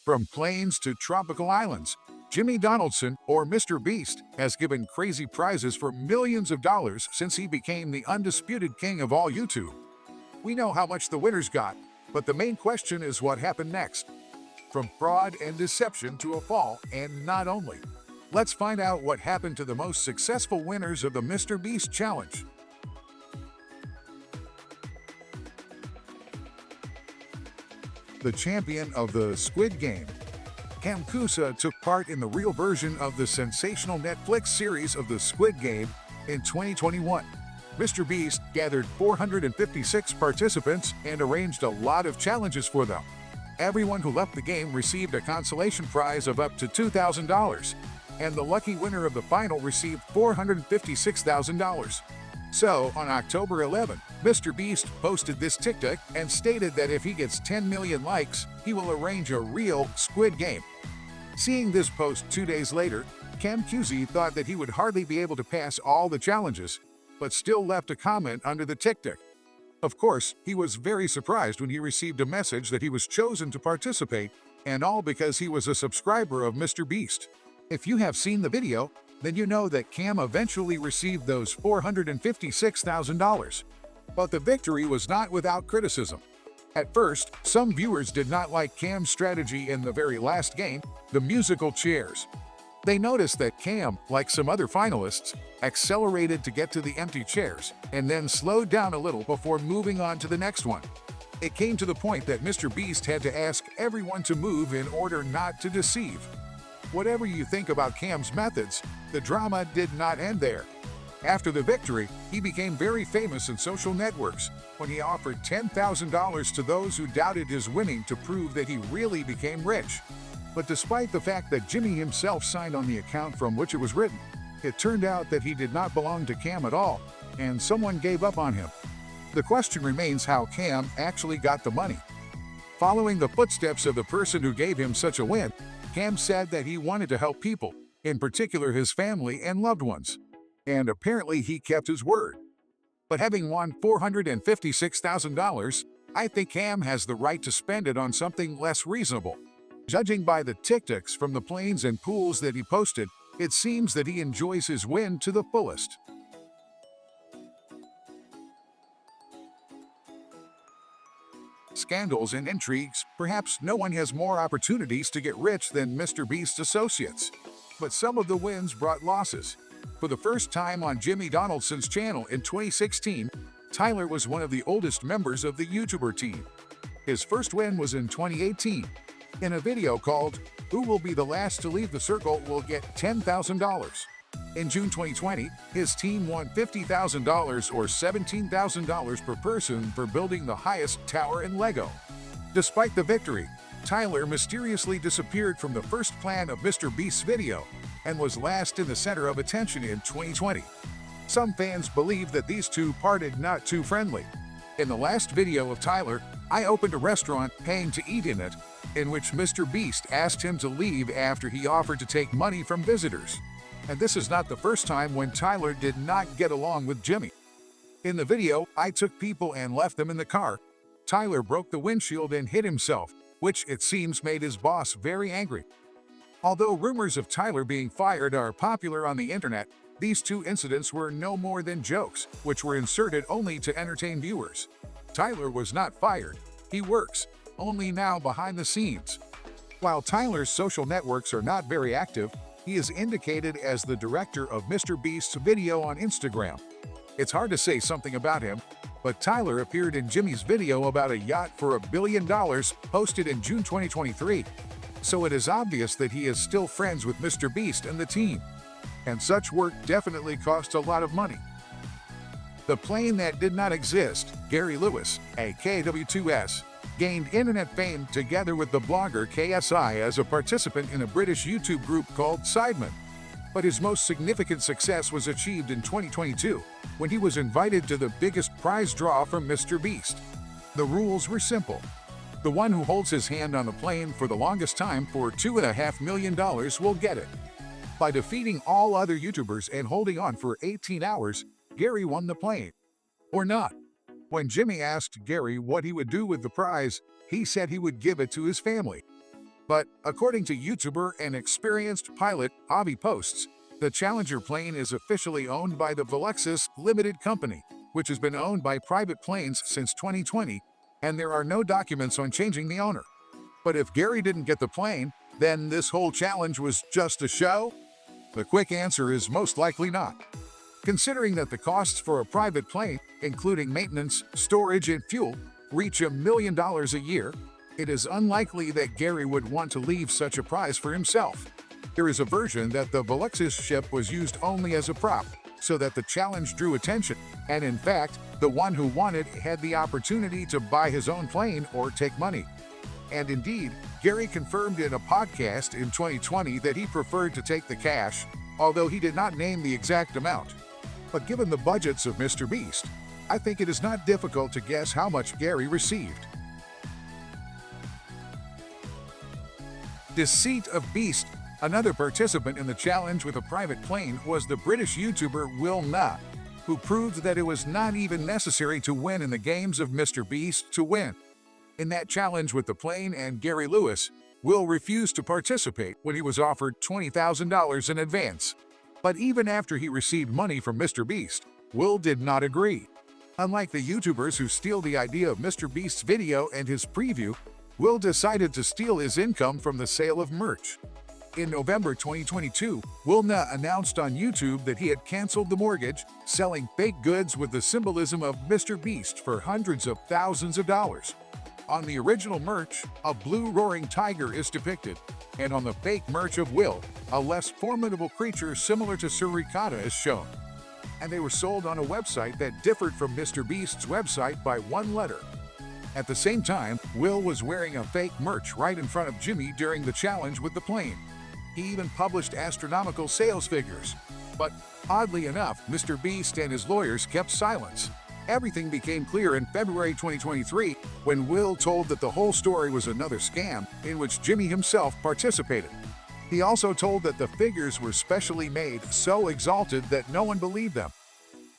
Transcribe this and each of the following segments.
From plains to tropical islands, Jimmy Donaldson, or MrBeast, has given crazy prizes for millions of dollars since he became the undisputed king of all YouTube. We know how much the winners got, but the main question is what happened next. From fraud and deception to a fall, and not only. Let's find out what happened to the most successful winners of the MrBeast Challenge. The champion of the Squid Game. Cam took part in the real version of the sensational Netflix series of the Squid Game in 2021. MrBeast gathered 456 participants and arranged a lot of challenges for them. Everyone who left the game received a consolation prize of up to $2,000, and the lucky winner of the final received $456,000. So, on October 11, MrBeast posted this TikTok and stated that if he gets 10 million likes, he will arrange a real Squid Game. Seeing this post 2 days later, Cam thought that he would hardly be able to pass all the challenges, but still left a comment under the TikTok. Of course, he was very surprised when he received a message that he was chosen to participate, and all because he was a subscriber of MrBeast. If you have seen the video, then you know that Cam eventually received those $456,000. But the victory was not without criticism. At first, some viewers did not like Cam's strategy in the very last game, the musical chairs. They noticed that Cam, like some other finalists, accelerated to get to the empty chairs and then slowed down a little before moving on to the next one. It came to the point that MrBeast had to ask everyone to move in order not to deceive. Whatever you think about Cam's methods, the drama did not end there. After the victory, he became very famous in social networks when he offered $10,000 to those who doubted his winning to prove that he really became rich. But despite the fact that Jimmy himself signed on the account from which it was written, it turned out that he did not belong to Cam at all, and someone gave up on him. The question remains how Cam actually got the money. Following the footsteps of the person who gave him such a win, Cam said that he wanted to help people, in particular his family and loved ones. And apparently he kept his word. But having won $456,000, I think Cam has the right to spend it on something less reasonable. Judging by the TikToks from the planes and pools that he posted, it seems that he enjoys his win to the fullest. Scandals and intrigues. Perhaps no one has more opportunities to get rich than MrBeast's associates. But some of the wins brought losses. For the first time on Jimmy Donaldson's channel in 2016, Tyler was one of the oldest members of the YouTuber team. His first win was in 2018. In a video called "Who Will Be the Last to Leave the Circle Will Get $10,000." In June 2020, his team won $50,000 or $17,000 per person for building the highest tower in LEGO. Despite the victory, Tyler mysteriously disappeared from the first plan of MrBeast's video and was last in the center of attention in 2020. Some fans believe that these two parted not too friendly. In the last video of Tyler, "I opened a restaurant paying to eat in it," in which MrBeast asked him to leave after he offered to take money from visitors. And this is not the first time when Tyler did not get along with Jimmy. In the video, "I took people and left them in the car," Tyler broke the windshield and hit himself, which it seems made his boss very angry. Although rumors of Tyler being fired are popular on the internet, these two incidents were no more than jokes, which were inserted only to entertain viewers. Tyler was not fired. He works, only now behind the scenes. While Tyler's social networks are not very active, he is indicated as the director of MrBeast's video on Instagram. It's hard to say something about him, but Tyler appeared in Jimmy's video about a yacht for $1 billion posted in June 2023. So it is obvious that he is still friends with MrBeast and the team. And such work definitely costs a lot of money. The plane that did not exist, Gary Lewis, a KW2S, gained internet fame together with the blogger KSI as a participant in a British YouTube group called Sidemen. But his most significant success was achieved in 2022, when he was invited to the biggest prize draw from MrBeast. The rules were simple. The one who holds his hand on the plane for the longest time for $2.5 million will get it. By defeating all other YouTubers and holding on for 18 hours, Gary won the plane. Or not. When Jimmy asked Gary what he would do with the prize, he said he would give it to his family. But according to YouTuber and experienced pilot Avi Posts, the Challenger plane is officially owned by the Velexus Limited Company, which has been owned by Private Planes since 2020, and there are no documents on changing the owner. But if Gary didn't get the plane, then this whole challenge was just a show? The quick answer is most likely not. Considering that the costs for a private plane, including maintenance, storage, and fuel, reach $1 million a year, it is unlikely that Gary would want to leave such a prize for himself. There is a version that the Velexus ship was used only as a prop, so that the challenge drew attention, and in fact, the one who won it had the opportunity to buy his own plane or take money. And indeed, Gary confirmed in a podcast in 2020 that he preferred to take the cash, although he did not name the exact amount. But given the budgets of MrBeast, I think it is not difficult to guess how much Gary received. Deceit of Beast. Another participant in the challenge with a private plane was the British YouTuber Will Nah, who proved that it was not even necessary to win in the games of MrBeast to win. In that challenge with the plane and Gary Lewis, Will refused to participate when he was offered $20,000 in advance. But even after he received money from MrBeast, Will did not agree. Unlike the YouTubers who steal the idea of MrBeast's video and his preview, Will decided to steal his income from the sale of merch. In November 2022, Will Nah announced on YouTube that he had canceled the mortgage, selling fake goods with the symbolism of MrBeast for hundreds of thousands of dollars. On the original merch, a blue roaring tiger is depicted, and on the fake merch of Will, a less formidable creature similar to Suricata is shown. And they were sold on a website that differed from MrBeast's website by one letter. At the same time, Will was wearing a fake merch right in front of Jimmy during the challenge with the plane. He even published astronomical sales figures. But oddly enough, MrBeast and his lawyers kept silence. Everything became clear in February 2023 when Will told that the whole story was another scam in which Jimmy himself participated. He also told that the figures were specially made so exalted that no one believed them.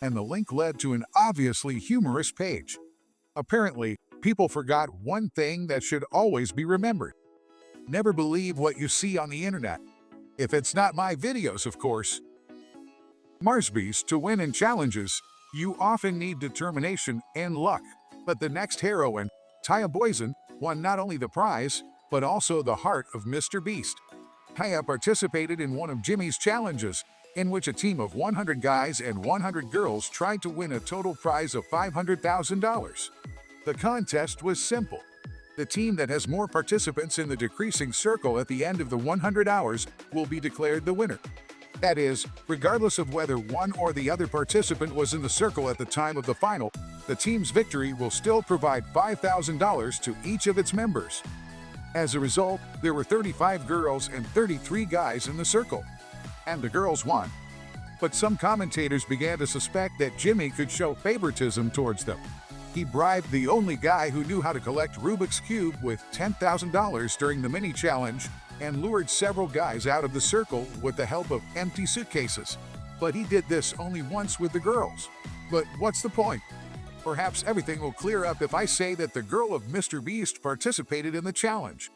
And the link led to an obviously humorous page. Apparently, people forgot one thing that should always be remembered. Never believe what you see on the internet. If it's not my videos, of course. MrBeast, to win in challenges, you often need determination and luck. But the next heroine, Taya Boysen, won not only the prize, but also the heart of MrBeast. Taya participated in one of Jimmy's challenges, in which a team of 100 guys and 100 girls tried to win a total prize of $500,000. The contest was simple. The team that has more participants in the decreasing circle at the end of the 100 hours will be declared the winner. That is, regardless of whether one or the other participant was in the circle at the time of the final, the team's victory will still provide $5,000 to each of its members. As a result, there were 35 girls and 33 guys in the circle, and the girls won. But some commentators began to suspect that Jimmy could show favoritism towards them. He bribed the only guy who knew how to collect Rubik's Cube with $10,000 during the mini-challenge and lured several guys out of the circle with the help of empty suitcases. But he did this only once with the girls. But what's the point? Perhaps everything will clear up if I say that the girl of MrBeast participated in the challenge.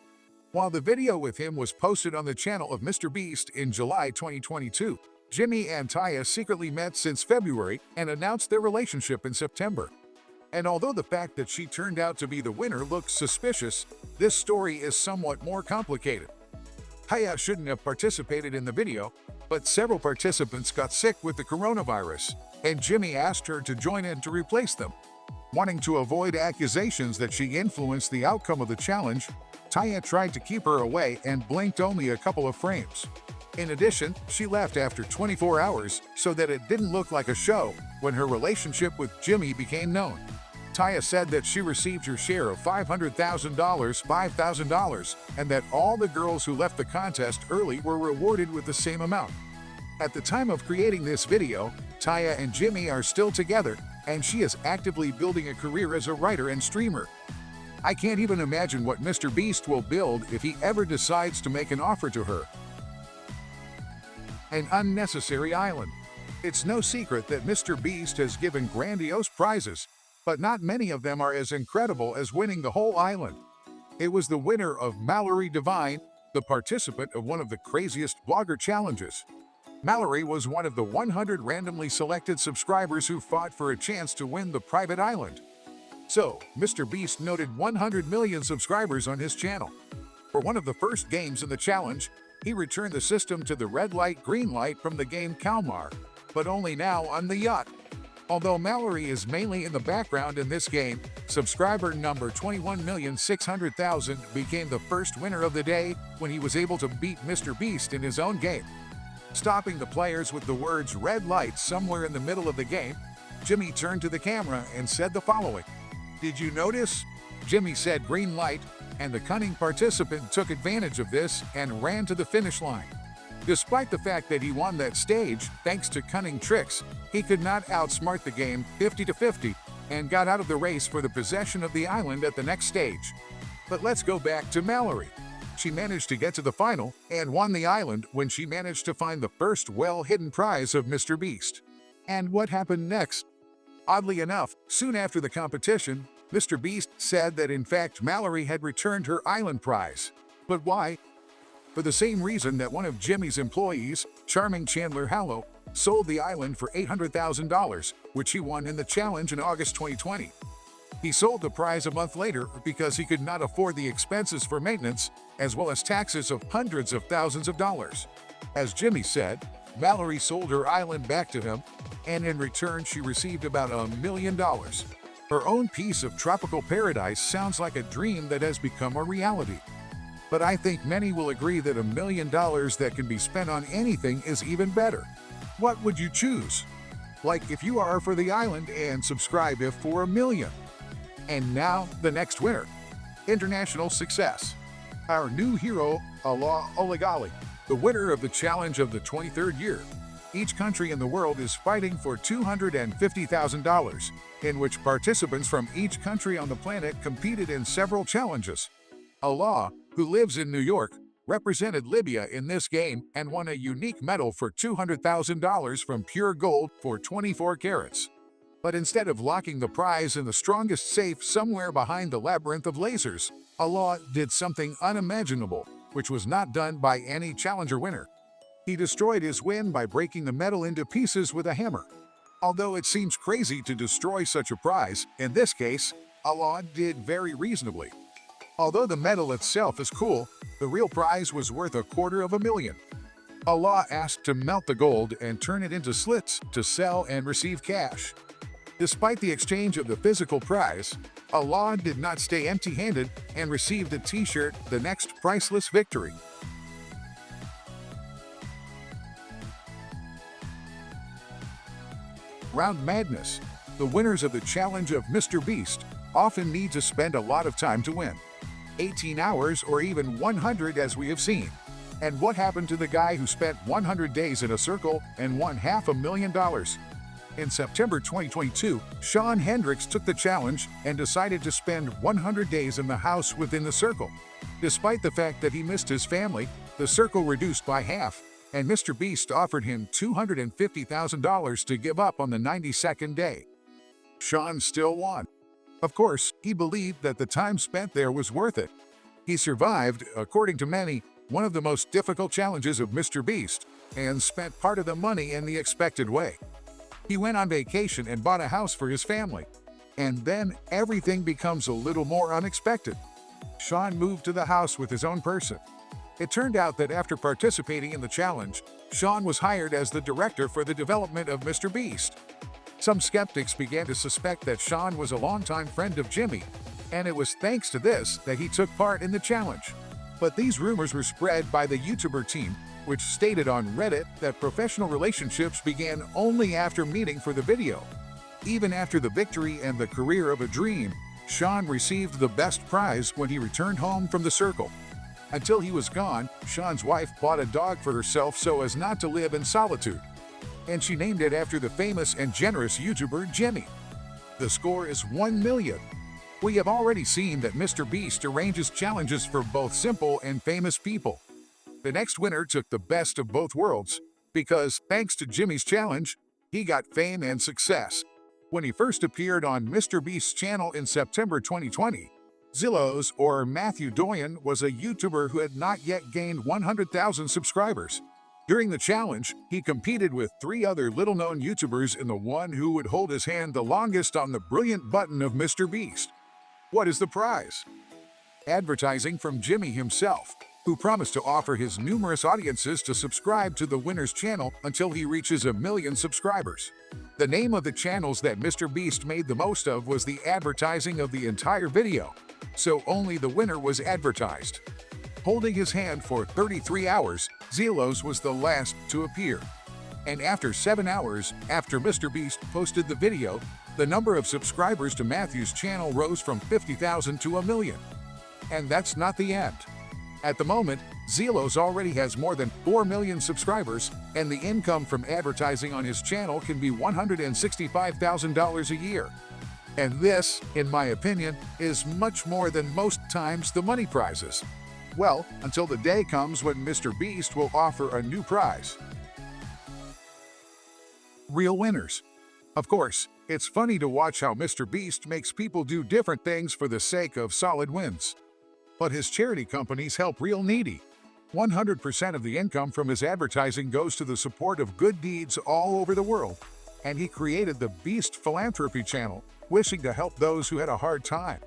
While the video with him was posted on the channel of MrBeast in July 2022, Jimmy and Taya secretly met since February and announced their relationship in September. And although the fact that she turned out to be the winner looks suspicious, this story is somewhat more complicated. Taya shouldn't have participated in the video, but several participants got sick with the coronavirus, and Jimmy asked her to join in to replace them. Wanting to avoid accusations that she influenced the outcome of the challenge, Taya tried to keep her away and blinked only a couple of frames. In addition, she left after 24 hours so that it didn't look like a show when her relationship with Jimmy became known. Taya said that she received her share of $500,000, and that all the girls who left the contest early were rewarded with the same amount. At the time of creating this video, Taya and Jimmy are still together, and she is actively building a career as a writer and streamer. I can't even imagine what MrBeast will build if he ever decides to make an offer to her. An unnecessary island. It's no secret that MrBeast has given grandiose prizes, but not many of them are as incredible as winning the whole island. It was the winner of Mallory Devine, the participant of one of the craziest blogger challenges. Mallory was one of the 100 randomly selected subscribers who fought for a chance to win the private island. So, MrBeast noted 100 million subscribers on his channel. For one of the first games in the challenge, he returned the system to the red light green light from the game Kalmar, but only now on the yacht. Although Mallory is mainly in the background in this game, subscriber number 21,600,000 became the first winner of the day when he was able to beat MrBeast in his own game. Stopping the players with the words red light somewhere in the middle of the game, Jimmy turned to the camera and said the following. "Did you notice?" Jimmy said green light, and the cunning participant took advantage of this and ran to the finish line. Despite the fact that he won that stage thanks to cunning tricks, he could not outsmart the game 50-50 and got out of the race for the possession of the island at the next stage. But let's go back to Mallory. She managed to get to the final and won the island when she managed to find the first well-hidden prize of MrBeast. And what happened next? Oddly enough, soon after the competition, MrBeast said that in fact Mallory had returned her island prize. But why? For the same reason that one of Jimmy's employees, charming Chandler Hallow, sold the island for $800,000, which he won in the challenge in August 2020. He sold the prize a month later because he could not afford the expenses for maintenance, as well as taxes of hundreds of thousands of dollars. As Jimmy said, Mallory sold her island back to him, and in return she received about $1 million. Her own piece of tropical paradise sounds like a dream that has become a reality. But I think many will agree that $1 million that can be spent on anything is even better. What would you choose? Like if you are for the island and subscribe if for $1 million. And now, the next winner. International success. Our new hero, Allah Oligali, the winner of the challenge of the 23rd year. Each country in the world is fighting for $250,000, in which participants from each country on the planet competed in several challenges. Allah, who lives in New York, represented Libya in this game and won a unique medal for $200,000 from pure gold for 24 carats. But instead of locking the prize in the strongest safe somewhere behind the labyrinth of lasers, Allah did something unimaginable, which was not done by any challenger winner. He destroyed his win by breaking the medal into pieces with a hammer. Although it seems crazy to destroy such a prize, in this case, Allah did very reasonably. Although the medal itself is cool, the real prize was worth $250,000. Allah asked to melt the gold and turn it into slits to sell and receive cash. Despite the exchange of the physical prize, Allah did not stay empty-handed and received a t-shirt, the next priceless victory. Round Madness. The winners of the challenge of MrBeast often need to spend a lot of time to win. 18 hours or even 100 as we have seen. And what happened to the guy who spent 100 days in a circle and won $500,000? In September 2022, Sean Hendricks took the challenge and decided to spend 100 days in the house within the circle. Despite the fact that he missed his family, the circle reduced by half, and MrBeast offered him $250,000 to give up on the 92nd day. Sean still won. Of course, he believed that the time spent there was worth it. He survived, according to many, one of the most difficult challenges of MrBeast, and spent part of the money in the expected way. He went on vacation and bought a house for his family. And then everything becomes a little more unexpected. Sean moved to the house with his own person. It turned out that after participating in the challenge, Sean was hired as the director for the development of MrBeast. Some skeptics began to suspect that Sean was a longtime friend of Jimmy, and it was thanks to this that he took part in the challenge. But these rumors were spread by the YouTuber team, which stated on Reddit that professional relationships began only after meeting for the video. Even after the victory and the career of a dream, Sean received the best prize when he returned home from the circle. Until he was gone, Sean's wife bought a dog for herself so as not to live in solitude. And she named it after the famous and generous YouTuber Jimmy. The score is 1 million. We have already seen that MrBeast arranges challenges for both simple and famous people. The next winner took the best of both worlds, because, thanks to Jimmy's challenge, he got fame and success. When he first appeared on MrBeast's channel in September 2020, Zillows, or Matthew Doyen, was a YouTuber who had not yet gained 100,000 subscribers. During the challenge, he competed with 3 other little-known YouTubers in the one who would hold his hand the longest on the brilliant button of MrBeast. What is the prize? Advertising from Jimmy himself, who promised to offer his numerous audiences to subscribe to the winner's channel until he reaches 1 million subscribers. The name of the channels that MrBeast made the most of was the advertising of the entire video, so only the winner was advertised. Holding his hand for 33 hours, Zillows was the last to appear. And after 7 hours after MrBeast posted the video, the number of subscribers to Matthew's channel rose from 50,000 to 1 million. And that's not the end. At the moment, Zillows already has more than 4 million subscribers, and the income from advertising on his channel can be $165,000 a year. And this, in my opinion, is much more than most times the money prizes. Well, until the day comes when MrBeast will offer a new prize. Real winners. Of course, it's funny to watch how MrBeast makes people do different things for the sake of solid wins. But his charity companies help real needy. 100% of the income from his advertising goes to the support of good deeds all over the world. And he created the Beast Philanthropy channel, wishing to help those who had a hard time.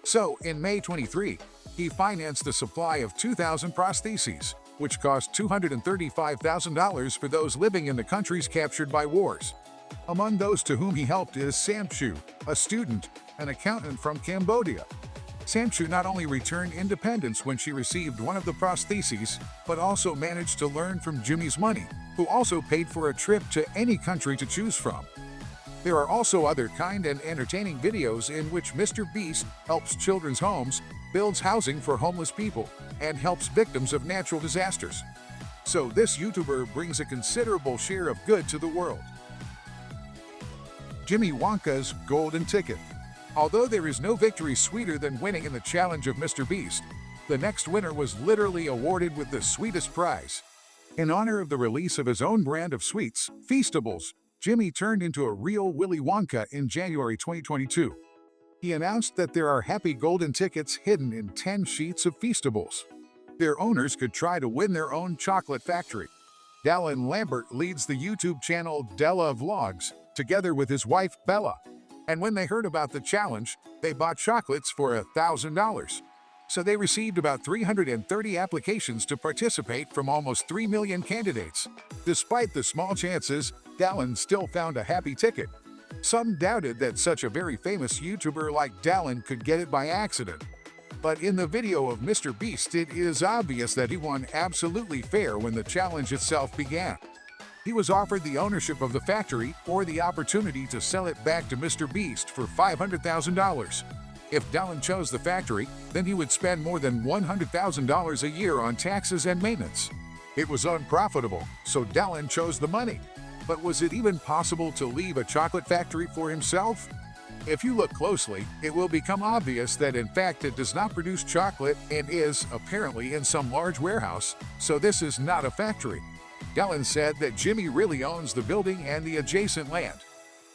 So, in May 23, he financed the supply of 2,000 prostheses, which cost $235,000 for those living in the countries captured by wars. Among those to whom he helped is Samchu, a student, an accountant from Cambodia. Samchu not only returned independence when she received one of the prostheses, but also managed to learn from Jimmy's money, who also paid for a trip to any country to choose from. There are also other kind and entertaining videos in which MrBeast helps children's homes, builds housing for homeless people, and helps victims of natural disasters. So this YouTuber brings a considerable share of good to the world. Jimmy Wonka's Golden Ticket. Although there is no victory sweeter than winning in the challenge of MrBeast, the next winner was literally awarded with the sweetest prize. In honor of the release of his own brand of sweets, Feastables, Jimmy turned into a real Willy Wonka in January 2022. He announced that there are happy golden tickets hidden in 10 sheets of Feastables. Their owners could try to win their own chocolate factory. Dallin Lambert leads the YouTube channel Della Vlogs, together with his wife Bella. And when they heard about the challenge, they bought chocolates for $1,000. So they received about 330 applications to participate from almost 3 million candidates. Despite the small chances, Dallin still found a happy ticket. Some doubted that such a very famous YouTuber like Dallin could get it by accident. But in the video of MrBeast, it is obvious that he won absolutely fair when the challenge itself began. He was offered the ownership of the factory or the opportunity to sell it back to MrBeast for $500,000. If Dallin chose the factory, then he would spend more than $100,000 a year on taxes and maintenance. It was unprofitable, so Dallin chose the money. But was it even possible to leave a chocolate factory for himself? If you look closely, it will become obvious that in fact it does not produce chocolate and is, apparently, in some large warehouse, so this is not a factory. Dallin said that Jimmy really owns the building and the adjacent land.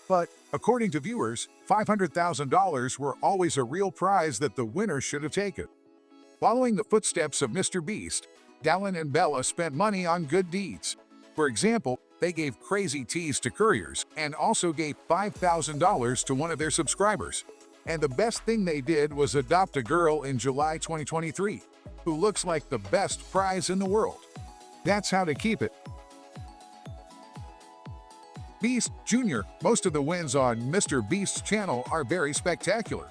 But, according to viewers, $500,000 were always a real prize that the winner should have taken. Following the footsteps of MrBeast, Dallin and Bella spent money on good deeds. For example, they gave crazy teas to couriers and also gave $5,000 to one of their subscribers. And the best thing they did was adopt a girl in July 2023, who looks like the best prize in the world. That's how to keep it. Beast Jr. Most of the wins on MrBeast's channel are very spectacular,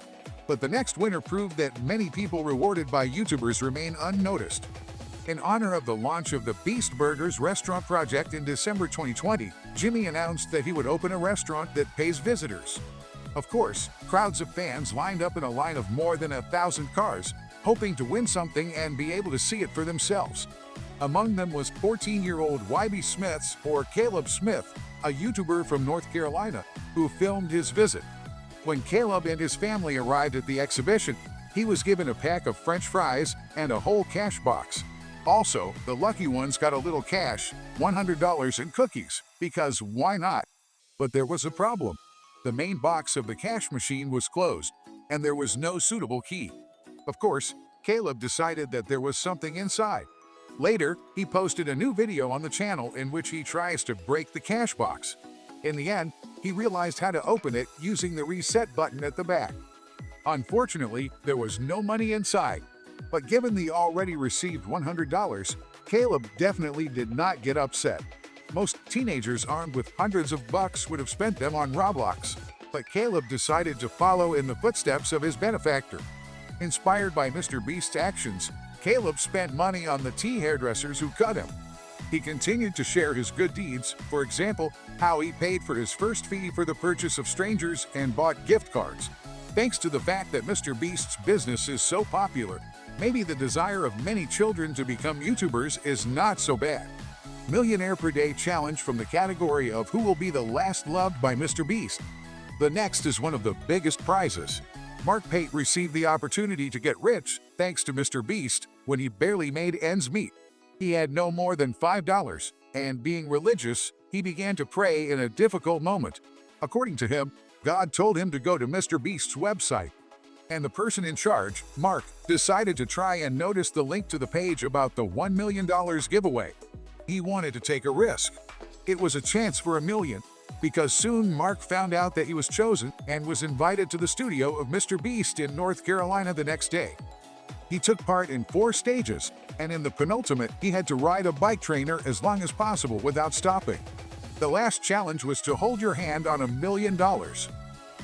but the next winner proved that many people rewarded by YouTubers remain unnoticed. In honor of the launch of the Beast Burgers restaurant project in December 2020, Jimmy announced that he would open a restaurant that pays visitors. Of course, crowds of fans lined up in a line of more than 1,000 cars, hoping to win something and be able to see it for themselves. Among them was 14-year-old YB Smiths, or Caleb Smith, a YouTuber from North Carolina, who filmed his visit. When Caleb and his family arrived at the exhibition, he was given a pack of French fries and a whole cash box. Also, the lucky ones got a little cash, $100 in cookies, because why not? But there was a problem. The main box of the cash machine was closed, and there was no suitable key. Of course, Caleb decided that there was something inside. Later, he posted a new video on the channel in which he tries to break the cash box. In the end, he realized how to open it using the reset button at the back. Unfortunately, there was no money inside, but given the already received $100, Caleb definitely did not get upset. Most teenagers armed with hundreds of bucks would have spent them on Roblox, but Caleb decided to follow in the footsteps of his benefactor. Inspired by MrBeast's actions, Caleb spent money on the tea hairdressers who cut him. He continued to share his good deeds, for example, how he paid for his first fee for the purchase of strangers and bought gift cards. Thanks to the fact that MrBeast's business is so popular, maybe the desire of many children to become YouTubers is not so bad. Millionaire per Day challenge from the category of Who Will Be the Last Loved by MrBeast. The next is one of the biggest prizes. Mark Pate received the opportunity to get rich thanks to MrBeast when he barely made ends meet. He had no more than $5, and being religious, he began to pray in a difficult moment. According to him, God told him to go to MrBeast's website. And the person in charge, Mark, decided to try and notice the link to the page about the $1 million giveaway. He wanted to take a risk. It was a chance for $1 million, because soon Mark found out that he was chosen and was invited to the studio of MrBeast in North Carolina the next day. He took part in 4 stages, and in the penultimate, he had to ride a bike trainer as long as possible without stopping. The last challenge was to hold your hand on $1 million.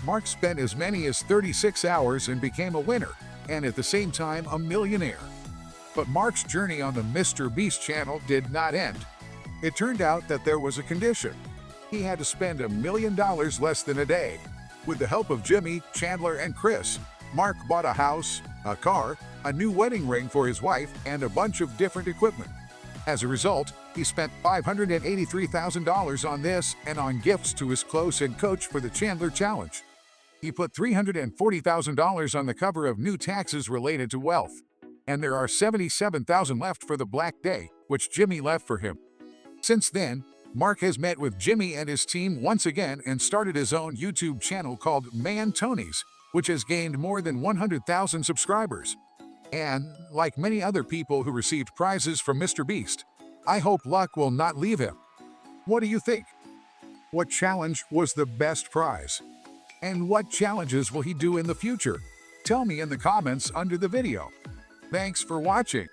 Mark spent as many as 36 hours and became a winner, and at the same time a millionaire. But Mark's journey on the MrBeast channel did not end. It turned out that there was a condition. He had to spend $1 million less than a day. With the help of Jimmy, Chandler, and Chris, Mark bought a house, a car, a new wedding ring for his wife, and a bunch of different equipment. As a result, he spent $583,000 on this and on gifts to his close and coach for the Chandler Challenge. He put $340,000 on the cover of new taxes related to wealth. And there are $77,000 left for the Black Day, which Jimmy left for him. Since then, Mark has met with Jimmy and his team once again and started his own YouTube channel called Man Tony's, which has gained more than 100,000 subscribers. And, like many other people who received prizes from MrBeast, I hope luck will not leave him. What do you think? What challenge was the best prize? And what challenges will he do in the future? Tell me in the comments under the video. Thanks for watching.